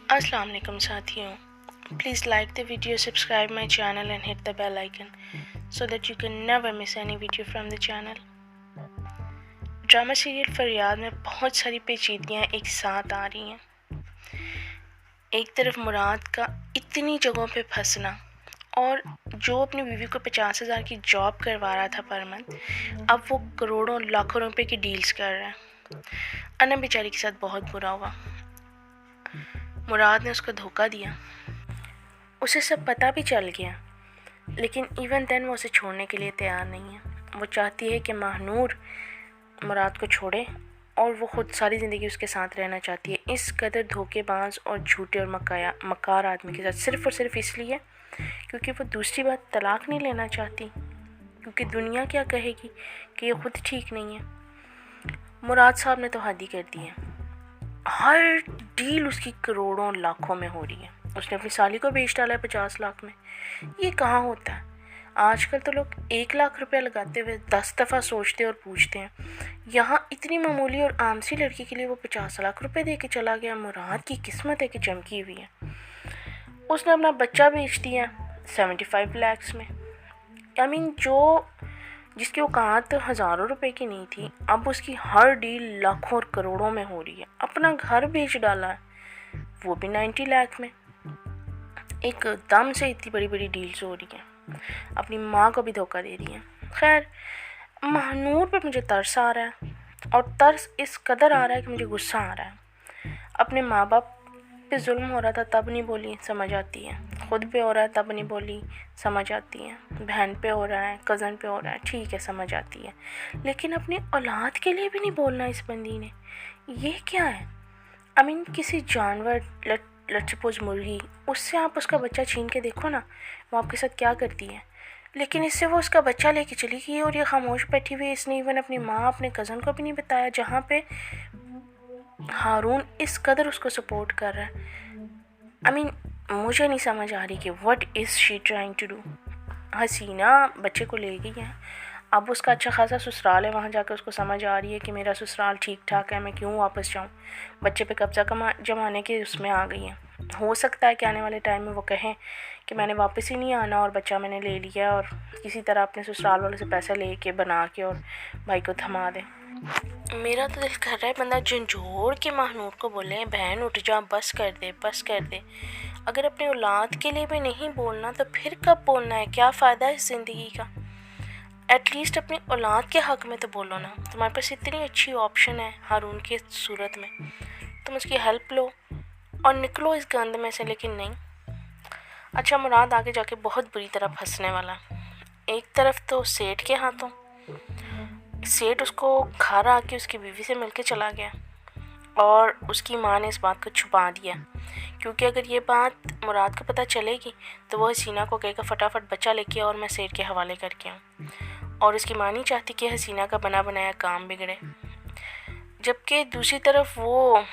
अस्सलाम वालेकुम साथियों, please like the video, subscribe my channel and hit the bell icon so that you can never miss any video from the channel। Drama serial फरियाद में बहुत सारी पेचीदगियाँ एक साथ आ रही हैं। एक तरफ मुराद का इतनी जगहों पे फंसना और जो अपनी बीवी को 50,000 की जॉब करवा रहा था पर मंथ, अब वो करोड़ों लाखों रुपए की डील्स कर रहा है। अना बेचारी के साथ बहुत बुरा हुआ। मुराद ने उसको धोखा दिया, उसे सब पता भी चल गया, लेकिन इवन देन वो उसे छोड़ने के लिए तैयार नहीं है। वो चाहती है कि महानूर मुराद को छोड़े और वो ख़ुद सारी ज़िंदगी उसके साथ रहना चाहती है। इस कदर धोखेबाज और झूठे और मकार आदमी के साथ सिर्फ़ और सिर्फ इसलिए क्योंकि वो दूसरी बात तलाक़ नहीं लेना चाहती, क्योंकि दुनिया क्या कहेगी कि ये ख़ुद ठीक नहीं है। मुराद साहब ने तो हद ही कर दी है। हर डील उसकी करोड़ों लाखों में हो रही है। उसने अपनी साली को बेच डाला है 50 लाख में। ये कहाँ होता है? आजकल तो लोग 1 लाख रुपया लगाते हुए 10 दफ़ा सोचते और पूछते हैं। यहाँ इतनी मामूली और आम सी लड़की के लिए वो 50 लाख रुपए दे के चला गया। मुराद की किस्मत है कि चमकी हुई है। उसने अपना बच्चा बेच दिया 75 लाख में। जो जिसकी औकात हज़ारों रुपए की नहीं थी, अब उसकी हर डील लाखों और करोड़ों में हो रही है। अपना घर बेच डाला है, वो भी 90 लाख में। एक दम से इतनी बड़ी बड़ी डील्स हो रही हैं। अपनी माँ को भी धोखा दे रही है। खैर, महानूर पे मुझे तरस आ रहा है, और तरस इस कदर आ रहा है कि मुझे गुस्सा आ रहा है। अपने माँ बाप पे जुल्म हो रहा था तब नहीं बोली, समझ आती है। ख़ुद पे हो रहा है तब नहीं बोली, समझ आती है। बहन पे हो रहा है, कज़न पे हो रहा है, ठीक है, समझ आती है। लेकिन अपनी औलाद के लिए भी नहीं बोलना इस बंदी ने। ये क्या है? किसी जानवर, लेट्स सपोज मुर्गी, उससे आप उसका बच्चा छीन के देखो ना, वो आपके साथ क्या करती है। लेकिन इससे वो उसका बच्चा लेके चली गई और ये खामोश बैठी हुई है। इसने इवन अपनी माँ, अपने कज़न को भी नहीं बताया, जहाँ पे हारून इस कदर उसको सपोर्ट कर रहा है। मुझे नहीं समझ आ रही कि what is she trying to do. Haseena बच्चे को ले गई है, अब उसका अच्छा खासा ससुराल है, वहाँ जाकर उसको समझ आ रही है कि मेरा ससुराल ठीक ठाक है, मैं क्यों वापस जाऊँ। बच्चे पे कब्ज़ा जमाने के उसमें आ गई है। हो सकता है कि आने वाले टाइम में वो कहें कि मैंने वापस ही नहीं आना और बच्चा मैंने ले लिया, और किसी तरह अपने ससुराल वालों से पैसे ले के बना के और भाई को थमा दे। मेरा तो दिल कर रहा है बंदा झंझोड़ के महानूर को बोले, बहन उठ जा, बस कर दे, बस कर दे। अगर अपनी औलाद के लिए भी नहीं बोलना तो फिर कब बोलना है? क्या फ़ायदा है इस ज़िंदगी का? एटलीस्ट अपनी औलाद के हक़ में तो बोलो ना। तुम्हारे पास इतनी अच्छी ऑप्शन है हारून की सूरत में, तुम उसकी हेल्प लो और निकलो इस गंद में से, लेकिन नहीं। अच्छा, मुराद आगे जाके बहुत बुरी तरह फंसने वाला। एक तरफ तो सेठ के हाथों, सेठ उसको घर आके उसकी बीवी से मिलके चला गया और उसकी माँ ने इस बात को छुपा दिया, क्योंकि अगर ये बात मुराद को पता चलेगी तो वो हसीना को कहेगा फटाफट बच्चा लेके और मैं सेठ के हवाले करके आऊँ। और उसकी माँ नहीं चाहती कि हसीना का बना बनाया काम बिगड़े। जबकि दूसरी तरफ वो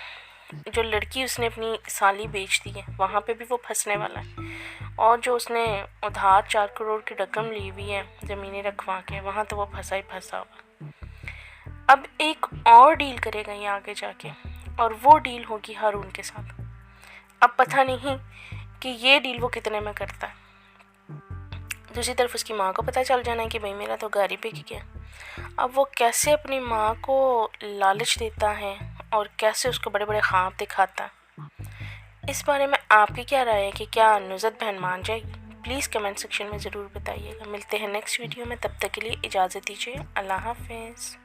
जो लड़की उसने अपनी साली बेच दी है, वहाँ पे भी वो फंसने वाला है। और जो उसने उधार 4 करोड़ की रकम ली हुई है ज़मीनें रखवा के, वहाँ तो वो फंसा ही फंसा हुआ। अब एक और डील करेगा ये आगे जाके, और वो डील होगी हारून के साथ। अब पता नहीं कि ये डील वो कितने में करता है। दूसरी तरफ उसकी माँ को पता चल जाना है कि भाई मेरा तो घर ही बिक गया। अब वो कैसे अपनी माँ को लालच देता है और कैसे उसको बड़े बड़े ख्वाब दिखाता है। इस बारे में आपकी क्या राय है कि क्या नुज़त बहन मान जाएगी? प्लीज़ कमेंट सेक्शन में ज़रूर बताइएगा। मिलते हैं नेक्स्ट वीडियो में, तब तक के लिए इजाज़त दीजिए। अल्लाह हाफ़िज़।